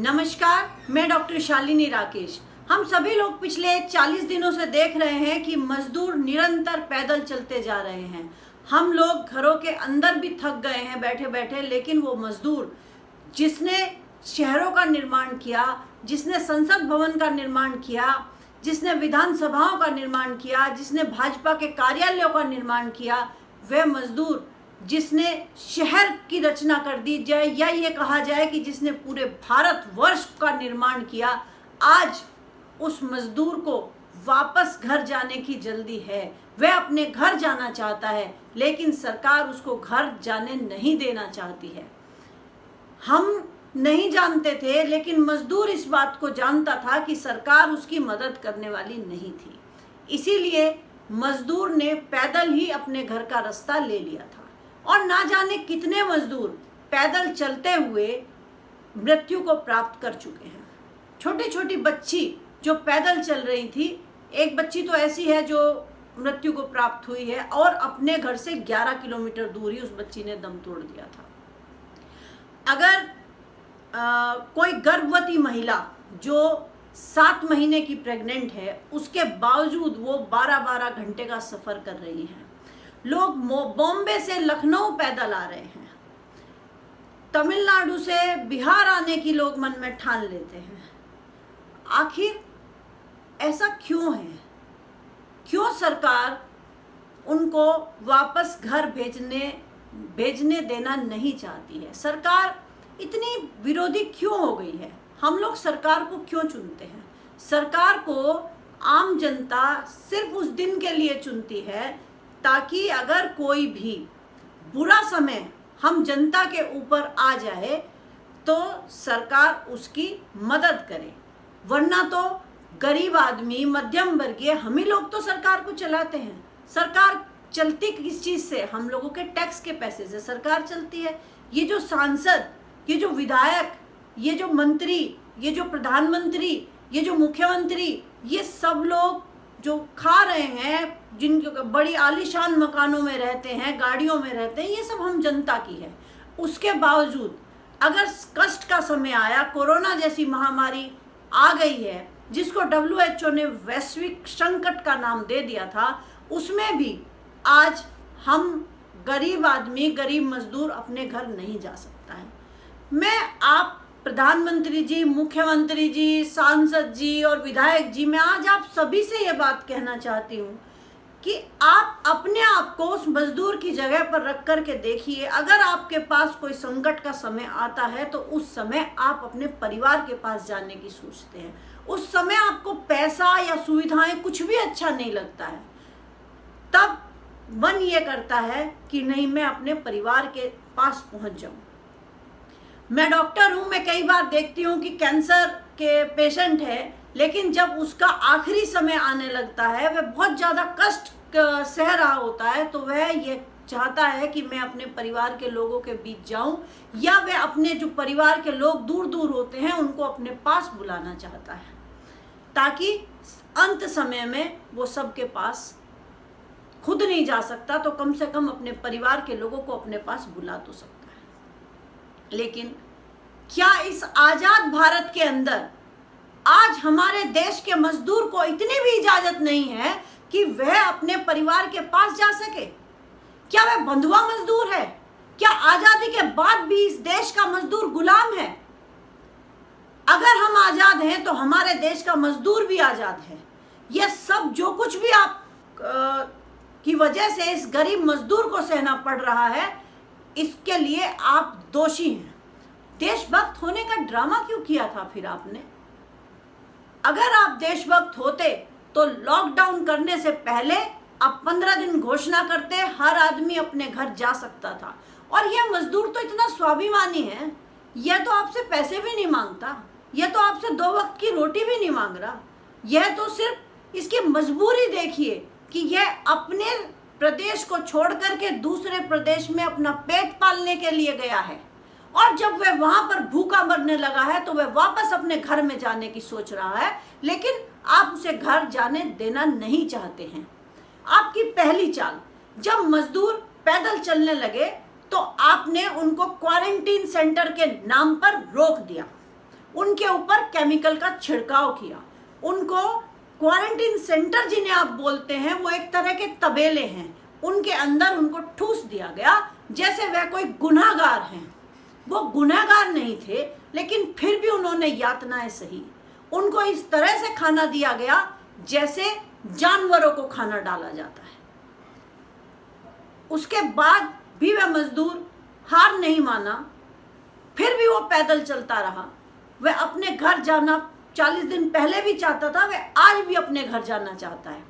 नमस्कार, मैं डॉक्टर शालिनी राकेश। हम सभी लोग पिछले 40 दिनों से देख रहे हैं कि मजदूर निरंतर पैदल चलते जा रहे हैं। हम लोग घरों के अंदर भी थक गए हैं बैठे बैठे, लेकिन वो मजदूर जिसने शहरों का निर्माण किया, जिसने संसद भवन का निर्माण किया, जिसने विधानसभाओं का निर्माण किया, जिसने भाजपा के कार्यालयों का निर्माण किया, वह मजदूर जिसने शहर की रचना कर दी जाए या ये कहा जाए कि जिसने पूरे भारतवर्ष का निर्माण किया, आज उस मजदूर को वापस घर जाने की जल्दी है। वह अपने घर जाना चाहता है, लेकिन सरकार उसको घर जाने नहीं देना चाहती है। हम नहीं जानते थे, लेकिन मजदूर इस बात को जानता था कि सरकार उसकी मदद करने वाली नहीं थी। इसीलिए मजदूर ने पैदल ही अपने घर का रास्ता ले लिया था, और ना जाने कितने मजदूर पैदल चलते हुए मृत्यु को प्राप्त कर चुके हैं। छोटी छोटी बच्ची जो पैदल चल रही थी, एक बच्ची तो ऐसी है जो मृत्यु को प्राप्त हुई है, और अपने घर से 11 किलोमीटर दूर ही उस बच्ची ने दम तोड़ दिया था। अगर कोई गर्भवती महिला जो 7 महीने की प्रेग्नेंट है, उसके बावजूद वो 12-12 घंटे का सफ़र कर रही है। लोग बॉम्बे से लखनऊ पैदल आ रहे हैं, तमिलनाडु से बिहार आने की लोग मन में ठान लेते हैं। आखिर ऐसा क्यों है? क्यों सरकार उनको वापस घर भेजने देना नहीं चाहती है? सरकार इतनी विरोधी क्यों हो गई है? हम लोग सरकार को क्यों चुनते हैं? सरकार को आम जनता सिर्फ उस दिन के लिए चुनती है ताकि अगर कोई भी बुरा समय हम जनता के ऊपर आ जाए तो सरकार उसकी मदद करे। वरना तो गरीब आदमी, मध्यम वर्गीय, हम ही लोग तो सरकार को चलाते हैं। सरकार चलती किस चीज़ से? हम लोगों के टैक्स के पैसे से सरकार चलती है। ये जो सांसद, ये जो विधायक, ये जो मंत्री, ये जो प्रधानमंत्री, ये जो मुख्यमंत्री, ये सब लोग जो खा रहे हैं, जिनके बड़ी आलीशान मकानों में रहते हैं, गाड़ियों में रहते हैं, ये सब हम जनता की है। उसके बावजूद अगर कष्ट का समय आया, कोरोना जैसी महामारी आ गई है जिसको WHO ने वैश्विक संकट का नाम दे दिया था, उसमें भी आज हम गरीब आदमी, गरीब मजदूर अपने घर नहीं जा सकता है। मैं आप प्रधानमंत्री जी, मुख्यमंत्री जी, सांसद जी और विधायक जी, मैं आज आप सभी से ये बात कहना चाहती हूँ कि आप अपने आप को उस मजदूर की जगह पर रख कर के देखिए। अगर आपके पास कोई संकट का समय आता है तो उस समय आप अपने परिवार के पास जाने की सोचते हैं। उस समय आपको पैसा या सुविधाएं कुछ भी अच्छा नहीं लगता है। तब मन ये करता है कि नहीं, मैं अपने परिवार के पास पहुंच जाऊं। मैं डॉक्टर हूँ, मैं कई बार देखती हूँ कि कैंसर के पेशेंट है, लेकिन जब उसका आखिरी समय आने लगता है, वह बहुत ज़्यादा कष्ट सह रहा होता है, तो वह ये चाहता है कि मैं अपने परिवार के लोगों के बीच जाऊं, या वह अपने जो परिवार के लोग दूर दूर होते हैं उनको अपने पास बुलाना चाहता है, ताकि अंत समय में वो सबके पास खुद नहीं जा सकता तो कम से कम अपने परिवार के लोगों को अपने पास बुला तो सकता है। लेकिन क्या इस आज़ाद भारत के अंदर आज हमारे देश के मजदूर को इतनी भी इजाजत नहीं है कि वह अपने परिवार के पास जा सके? क्या वह बंधुआ मजदूर है? क्या आजादी के बाद भी इस देश का मजदूर गुलाम है? अगर हम आजाद हैं तो हमारे देश का मजदूर भी आजाद है। यह सब जो कुछ भी आप की वजह से इस गरीब मजदूर को सहना पड़ रहा है, इसके लिए आप दोषी हैं। देशभक्त होने का ड्रामा क्यों किया था फिर आपने? अगर आप देशभक्त होते तो लॉकडाउन करने से पहले आप 15 दिन घोषणा करते, हर आदमी अपने घर जा सकता था। और यह मजदूर तो इतना स्वाभिमानी है, यह तो आपसे पैसे भी नहीं मांगता, यह तो आपसे 2 वक्त की रोटी भी नहीं मांग रहा। यह तो सिर्फ इसकी मजबूरी देखिए कि यह अपने प्रदेश को छोड़ करके दूसरे प्रदेश में अपना पेट पालने के लिए गया है, और जब वह वहां पर भूखा मरने लगा है तो वह वापस अपने घर में जाने की सोच रहा है, लेकिन आप उसे घर जाने देना नहीं चाहते हैं। आपकी पहली चाल, जब मजदूर पैदल चलने लगे तो आपने उनको क्वारंटीन सेंटर के नाम पर रोक दिया। उनके ऊपर केमिकल का छिड़काव किया, उनको क्वारंटीन सेंटर जिन्हें आप बोलते हैं वो एक तरह के तबेले हैं, उनके अंदर उनको ठूस दिया गया जैसे वह कोई गुनाहगार हैं। वो गुनाहगार नहीं थे, लेकिन फिर भी उन्होंने यातनाएं सही। उनको इस तरह से खाना दिया गया जैसे जानवरों को खाना डाला जाता है। उसके बाद भी वह मजदूर हार नहीं माना, फिर भी वो पैदल चलता रहा। वह अपने घर जाना 40 दिन पहले भी चाहता था, वह आज भी अपने घर जाना चाहता है।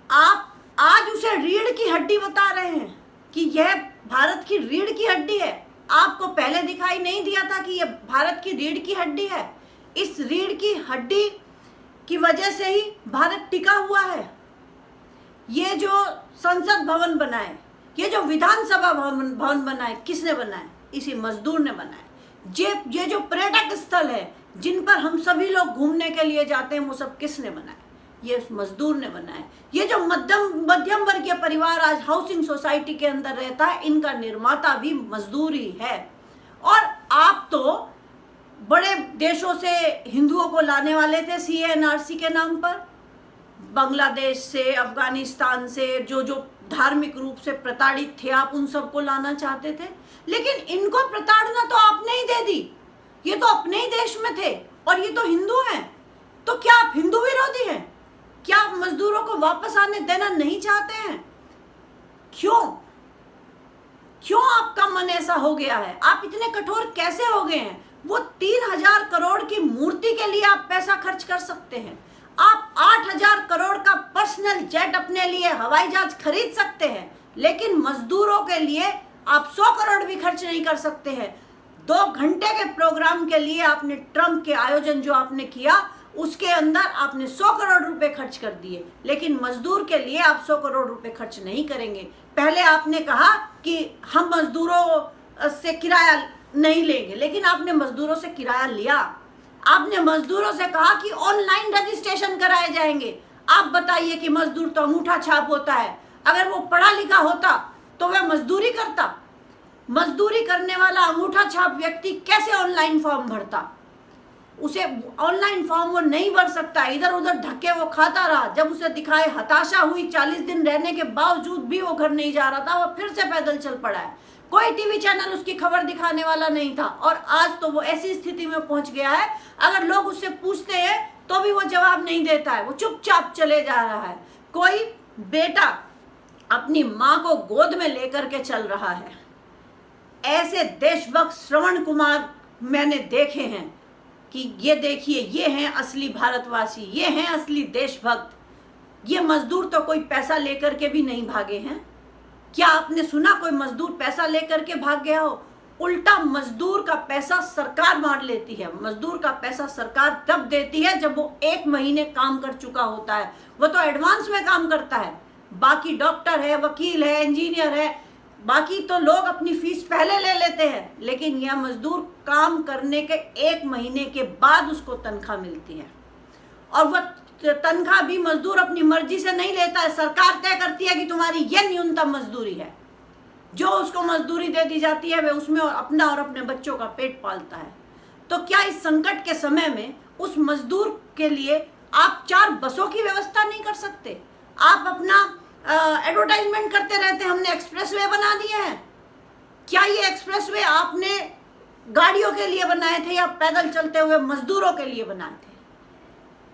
आप आज उसे रीढ़ की हड्डी बता रहे हैं कि यह भारत की रीढ़ की हड्डी है। आपको पहले दिखाई नहीं दिया था कि यह भारत की रीढ़ की हड्डी है? इस रीढ़ की हड्डी की वजह से ही भारत टिका हुआ है। ये जो संसद भवन बनाए, ये जो विधानसभा भवन बनाए, किसने बनाए? इसी मजदूर ने बनाए। ये जो पर्यटक स्थल है जिन पर हम सभी लोग घूमने के लिए जाते हैं, वो सब किसने बनाए? ये उस मजदूर ने बनाए। ये जो मध्यम वर्गीय परिवार आज हाउसिंग सोसाइटी के अंदर रहता है, इनका निर्माता भी मजदूर ही है। और आप तो बड़े देशों से हिंदुओं को लाने वाले थे CANRC के नाम पर, बांग्लादेश से, अफगानिस्तान से, जो धार्मिक रूप से प्रताड़ित थे, आप उन सबको लाना चाहते थे। लेकिन इनको प्रताड़ना तो आपने ही दे दी। ये तो अपने ही देश में थे और ये तो हिंदू हैं। तो क्या आप हिंदू विरोधी हैं? क्या आप मजदूरों को वापस आने देना नहीं चाहते हैं? क्यों आपका मन ऐसा हो गया है? आप इतने कठोर कैसे हो गए हैं? वो 3000 करोड़ की मूर्ति के लिए आप पैसा खर्च कर सकते हैं। आप 8000 करोड़ का पर्सनल जेट अपने लिए, हवाई जहाज खरीद सकते हैं, लेकिन मजदूरों के लिए आप 100 करोड़ भी खर्च नहीं कर सकते हैं। 2 घंटे के प्रोग्राम के लिए आपने ट्रम्प के आयोजन जो आपने किया, उसके अंदर आपने 100 करोड़ रुपए खर्च कर दिए, लेकिन मजदूर के लिए आप 100 करोड़ रुपए खर्च नहीं करेंगे। पहले आपने कहा कि हम मजदूरों से किराया नहीं लेंगे, लेकिन आपने मजदूरों से किराया लिया। आपने मजदूरों से कहा कि ऑनलाइन रजिस्ट्रेशन कराए जाएंगे। आप बताइए कि मजदूर तो अंगूठा छाप होता है, अगर वो पढ़ा लिखा होता तो वह मजदूरी करता? मजदूरी करने वाला अंगूठा छाप व्यक्ति कैसे ऑनलाइन फॉर्म भरता? उसे ऑनलाइन फॉर्म वो नहीं भर सकता, इधर उधर धक्के वो खाता रहा। जब उसे दिखाए हताशा हुई, 40 दिन रहने के बावजूद भी वो घर नहीं जा रहा था, वो फिर से पैदल चल पड़ा है। कोई टीवी चैनल उसकी खबर दिखाने वाला नहीं था, और आज तो वो ऐसी स्थिति में पहुंच गया है, अगर लोग उससे पूछते हैं तो भी वो जवाब नहीं देता है, वो चुपचाप चले जा रहा है। कोई बेटा अपनी माँ को गोद में लेकर के चल रहा है। ऐसे देशभक्त श्रवण कुमार मैंने देखे हैं कि ये देखिए, ये हैं असली भारतवासी, ये हैं असली देशभक्त। ये मजदूर तो कोई पैसा लेकर के भी नहीं भागे हैं। क्या आपने सुना कोई मजदूर पैसा लेकर के भाग गया हो? उल्टा मजदूर का पैसा सरकार मार लेती है। मजदूर का पैसा सरकार तब देती है जब वो 1 महीने काम कर चुका होता है। वो तो एडवांस में काम करता है। बाकी डॉक्टर है, वकील है, इंजीनियर है, बाकी तो लोग अपनी फीस पहले ले लेते हैं, लेकिन यह मजदूर काम करने के 1 महीने के बाद उसको तनख्वाह मिलती है। और वह तनख्वाह भी मजदूर अपनी मर्जी से नहीं लेता है, सरकार तय करती है कि तुम्हारी यह न्यूनतम मजदूरी है। जो उसको मजदूरी दे दी जाती है वह उसमें अपना और अपने बच्चों का पेट पालता है। तो क्या इस संकट के समय में उस मजदूर के लिए आप 4 बसों की व्यवस्था नहीं कर सकते? आप अपना एडवर्टाइजमेंट करते रहते हैं, हमने एक्सप्रेसवे बना दिए हैं। क्या ये एक्सप्रेसवे आपने गाड़ियों के लिए बनाए थे या पैदल चलते हुए मजदूरों के लिए बनाए थे?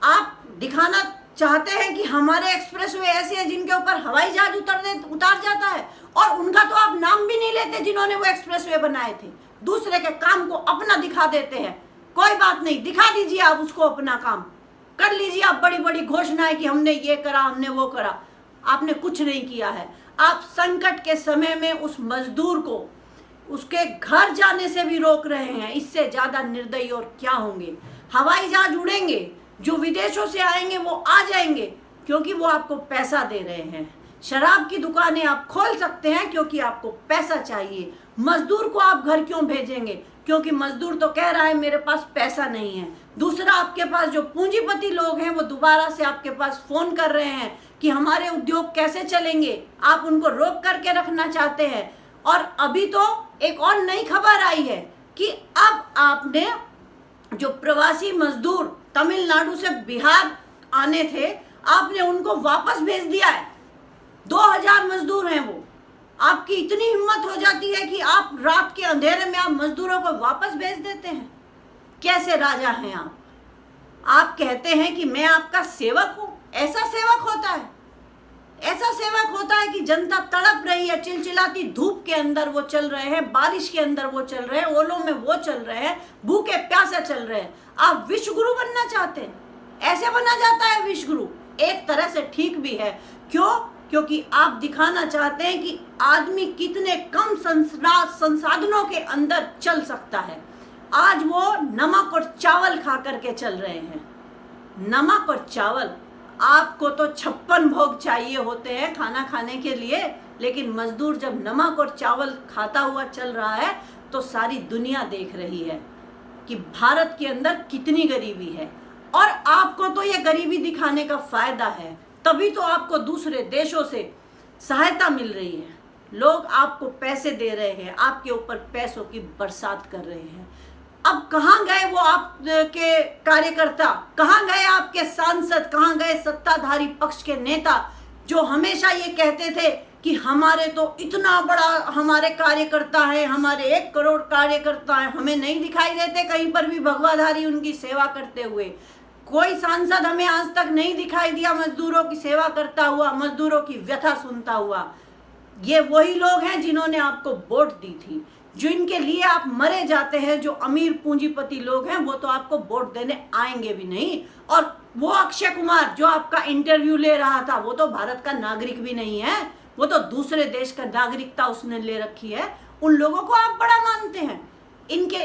आप दिखाना चाहते हैं कि हमारे एक्सप्रेसवे ऐसे हैं जिनके ऊपर हवाई जहाज उतार जाता है, और उनका तो आप नाम भी नहीं लेते जिन्होंने वो एक्सप्रेसवे बनाए थे। दूसरे के काम को अपना दिखा देते हैं। कोई बात नहीं, दिखा दीजिए आप उसको अपना काम, कर लीजिए आप बड़ी बड़ी घोषणाएं कि हमने ये करा, हमने वो करा। आपने कुछ नहीं किया है। आप संकट के समय में उस मजदूर को उसके घर जाने से भी रोक रहे हैं। इससे ज्यादा निर्दयी और क्या होंगे? हवाई जहाज उड़ेंगे, जो विदेशों से आएंगे वो आ जाएंगे क्योंकि वो आपको पैसा दे रहे हैं। शराब की दुकानें आप खोल सकते हैं क्योंकि आपको पैसा चाहिए। मजदूर को आप घर क्यों भेजेंगे? क्योंकि मजदूर तो कह रहा है मेरे पास पैसा नहीं है। दूसरा, आपके पास जो पूंजीपति लोग हैं वो दोबारा से आपके पास फोन कर रहे हैं कि हमारे उद्योग कैसे चलेंगे। आप उनको रोक करके रखना चाहते हैं। और अभी तो एक और नई खबर आई है कि अब आपने जो प्रवासी मजदूर तमिलनाडु से बिहार आने थे, आपने उनको वापस भेज दिया है। 2000 मजदूर हैं वो। आपकी इतनी हिम्मत हो जाती है कि आप रात के अंधेरे में आप मजदूरों को वापस भेज देते हैं। कैसे राजा हैं आप? आप कहते हैं कि मैं आपका सेवक हूं। ऐसा सेवक होता है? ऐसा सेवक होता है कि जनता तड़प रही है, चिलचिलाती धूप के अंदर वो चल रहे हैं, बारिश के अंदर वो चल रहे हैं, ओलों में वो चल रहे हैं, भूखे प्यासे चल रहे हैं। आप विश्व गुरु बनना चाहते हैं? ऐसे बना जाता है विश्व गुरु? एक तरह से ठीक भी है। क्यों? क्योंकि आप दिखाना चाहते हैं कि आदमी कितने कम संसाधनों के अंदर चल सकता है। आज वो नमक और चावल खा करके चल रहे हैं। नमक और चावल। आपको तो 56 भोग चाहिए होते हैं खाना खाने के लिए, लेकिन मजदूर जब नमक और चावल खाता हुआ चल रहा है तो सारी दुनिया देख रही है कि भारत के अंदर कितनी गरीबी है। और आपको तो ये गरीबी दिखाने का फायदा है, तभी तो आपको दूसरे देशों से सहायता मिल रही है। लोग आपको पैसे दे रहे हैं, आपके ऊपर पैसों की बरसात कर रहे हैं। अब कहाँ गए वो आपके कार्यकर्ता? कहाँ गए आपके सांसद? कहाँ गए सत्ताधारी पक्ष के नेता जो हमेशा ये कहते थे कि हमारे तो इतना बड़ा हमारे कार्यकर्ता है, हमारे 1 करोड़ कार्यकर्ता है? हमें नहीं दिखाई देते कहीं पर भी भगवाधारी उनकी सेवा करते हुए? कोई सांसद हमें आज तक नहीं दिखाई दिया मजदूरों की सेवा करता हुआ, मजदूरों की व्यथा सुनता हुआ। ये वही लोग हैं जिन्होंने आपको वोट दी थी, जिनके लिए आप मरे जाते हैं। जो अमीर पूंजीपति लोग हैं वो तो आपको वोट देने आएंगे भी नहीं। और वो अक्षय कुमार जो आपका इंटरव्यू ले रहा था, वो तो भारत का नागरिक भी नहीं है, वो तो दूसरे देश का नागरिकता उसने ले रखी है। उन लोगों को आप बड़ा मानते हैं। इनके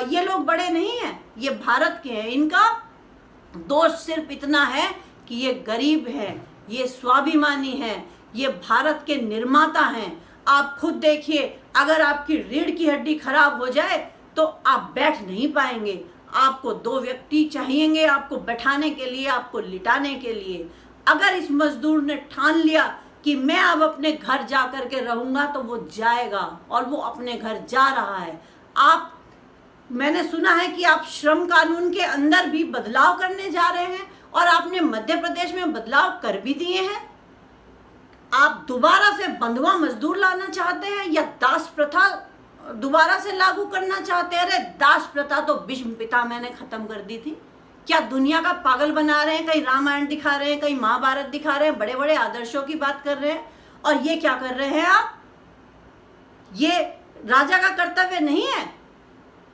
ये लोग बड़े नहीं हैं, ये भारत के हैं। इनका दोष सिर्फ इतना है कि ये गरीब हैं, ये स्वाभिमानी हैं, ये भारत के निर्माता हैं। आप खुद देखिए, अगर आपकी रीढ़ की हड्डी खराब हो जाए तो आप बैठ नहीं पाएंगे। आपको 2 व्यक्ति चाहिएंगे आपको बैठाने के लिए, आपको लिटाने के लिए। अगर इस मजदूर ने ठान लिया कि मैं अब अपने घर जा कर के रहूंगा, तो वो जाएगा और वो अपने घर जा रहा है। मैंने सुना है कि आप श्रम कानून के अंदर भी बदलाव करने जा रहे हैं और आपने मध्य प्रदेश में बदलाव कर भी दिए हैं। आप दोबारा से बंधुआ मजदूर लाना चाहते हैं या दास प्रथा दोबारा से लागू करना चाहते हैं? अरे दास प्रथा तो भीष्म पितामह ने खत्म कर दी थी। क्या दुनिया का पागल बना रहे हैं? कहीं रामायण दिखा रहे हैं, कहीं महाभारत दिखा रहे हैं, बड़े बड़े आदर्शों की बात कर रहे हैं। और ये क्या कर रहे हैं आप? ये राजा का कर्तव्य नहीं है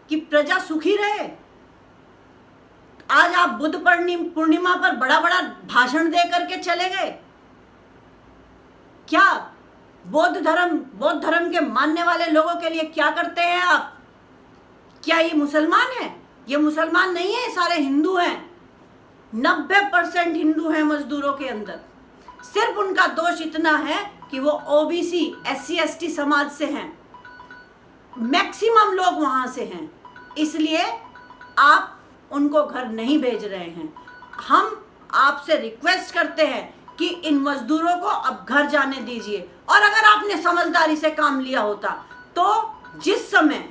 कि प्रजा सुखी रहे। आज आप बुद्ध पूर्णिमा पर बड़ा बड़ा भाषण दे करके चले गए। क्या बौद्ध धर्म के मानने वाले लोगों के लिए क्या करते हैं आप? क्या ये मुसलमान है? ये मुसलमान नहीं है, सारे हिंदू हैं। 90% हिंदू हैं मजदूरों के अंदर। सिर्फ उनका दोष इतना है कि वो ओबीसी SC ST समाज से हैं। मैक्सिमम लोग वहां से हैं, इसलिए आप उनको घर नहीं भेज रहे हैं। हम आपसे रिक्वेस्ट करते हैं कि इन मजदूरों को अब घर जाने दीजिए। और अगर आपने समझदारी से काम लिया होता तो जिस समय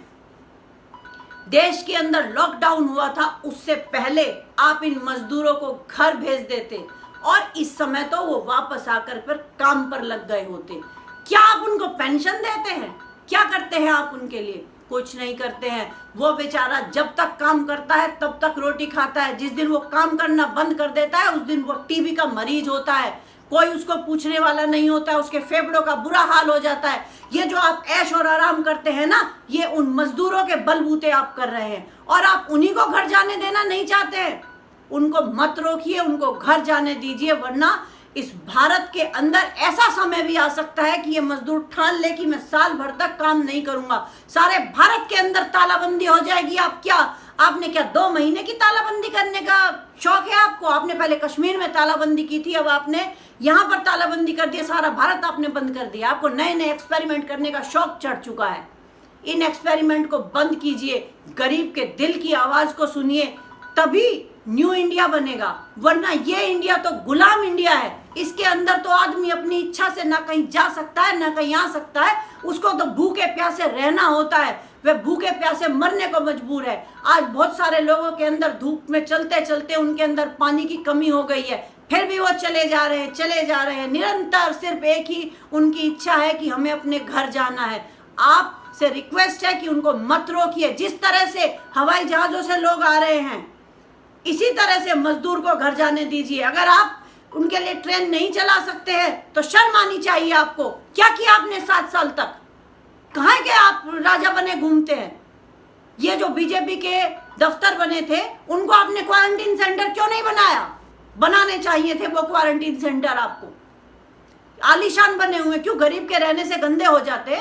देश के अंदर लॉकडाउन हुआ था उससे पहले आप इन मजदूरों को घर भेज देते और इस समय तो वो वापस आकर पर काम पर लग गए होते। क्या आप उनको पेंशन देते हैं? क्या करते हैं आप उनके लिए? कुछ नहीं करते हैं। वो बेचारा जब तक काम करता है तब तक रोटी खाता है। जिस दिन वो काम करना बंद कर देता है उस दिन वो टीबी का मरीज होता है। कोई उसको पूछने वाला नहीं होता है, उसके फेफड़ों का बुरा हाल हो जाता है। ये जो आप ऐश और आराम करते हैं ना, ये उन मजदूरों के बलबूते आप कर रहे हैं और आप उन्हीं को घर जाने देना नहीं चाहते हैं। उनको मत रोकिए, उनको घर जाने दीजिए, वरना इस भारत के अंदर ऐसा समय भी आ सकता है कि ये मजदूर ठान ले कि मैं साल भर तक काम नहीं करूंगा। सारे भारत के अंदर तालाबंदी हो जाएगी। आपने क्या 2 महीने की तालाबंदी करने का शौक है आपको? आपने पहले कश्मीर में तालाबंदी की थी, अब आपने यहाँ पर तालाबंदी कर दिया। सारा भारत आपने बंद कर दिया। आपको नए नए एक्सपेरिमेंट करने का शौक चढ़ चुका है। इन एक्सपेरिमेंट को बंद कीजिए, गरीब के दिल की आवाज को सुनिए, तभी न्यू इंडिया बनेगा। वरना ये इंडिया तो गुलाम इंडिया है। इसके अंदर तो आदमी अपनी इच्छा से ना कहीं जा सकता है ना कहीं आ सकता है। उसको तो भूखे प्यासे रहना होता है। वे भूखे प्यासे मरने को मजबूर है। आज बहुत सारे लोगों के अंदर धूप में चलते चलते उनके अंदर पानी की कमी हो गई है, फिर भी वो चले जा रहे हैं निरंतर। सिर्फ एक ही उनकी इच्छा है कि हमें अपने घर जाना है। आपसे रिक्वेस्ट है कि उनको मत रोकिए। जिस तरह से हवाई जहाज़ों से लोग आ रहे हैं, इसी तरह से मजदूर को घर जाने दीजिए। अगर आप उनके लिए ट्रेन नहीं चला सकते हैं तो शर्म आनी चाहिए आपको। क्या किया आपने 7 साल तक? कहाँ के आप राजा बने घूमते हैं? ये जो बीजेपी के दफ्तर बने थे, उनको आपने क्वारंटीन सेंटर क्यों नहीं बनाया? बनाने चाहिए थे वो क्वारंटीन सेंटर आपको। आलीशान बने हुए, क्यों गरीब के रहने से गंदे हो जाते?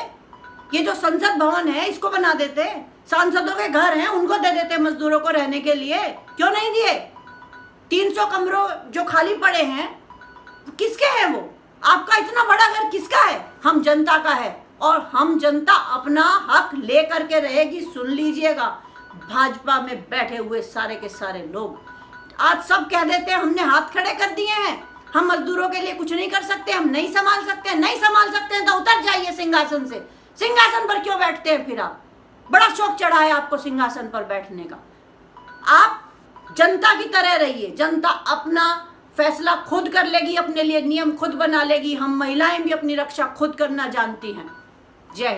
ये जो संसद भवन है, इसको बना देते। सांसदों के घर हैं, उनको दे देते मजदूरों को रहने के लिए। क्यों नहीं दिए? 300 कमरों जो खाली पड़े हैं, किसके हैं वो? आपका इतना बड़ा घर किसका है? हम जनता का है, और हम जनता अपना हक लेकर के रहेगी। सुन लीजिएगा, भाजपा में बैठे हुए सारे के सारे लोग आज सब कह देते हैं हमने हाथ खड़े कर दिए हैं, हम मजदूरों के लिए कुछ नहीं कर सकते, हम नहीं संभाल सकते। नहीं संभाल सकते हैं तो उतर जाइए सिंहासन से। सिंहासन पर क्यों बैठते हैं फिर आप? बड़ा शौक चढ़ा है आपको सिंहासन पर बैठने का। आप जनता की तरह रहिए। जनता अपना फैसला खुद कर लेगी, अपने लिए नियम खुद बना लेगी। हम महिलाएं भी अपनी रक्षा खुद करना जानती हैं। जय हिंद।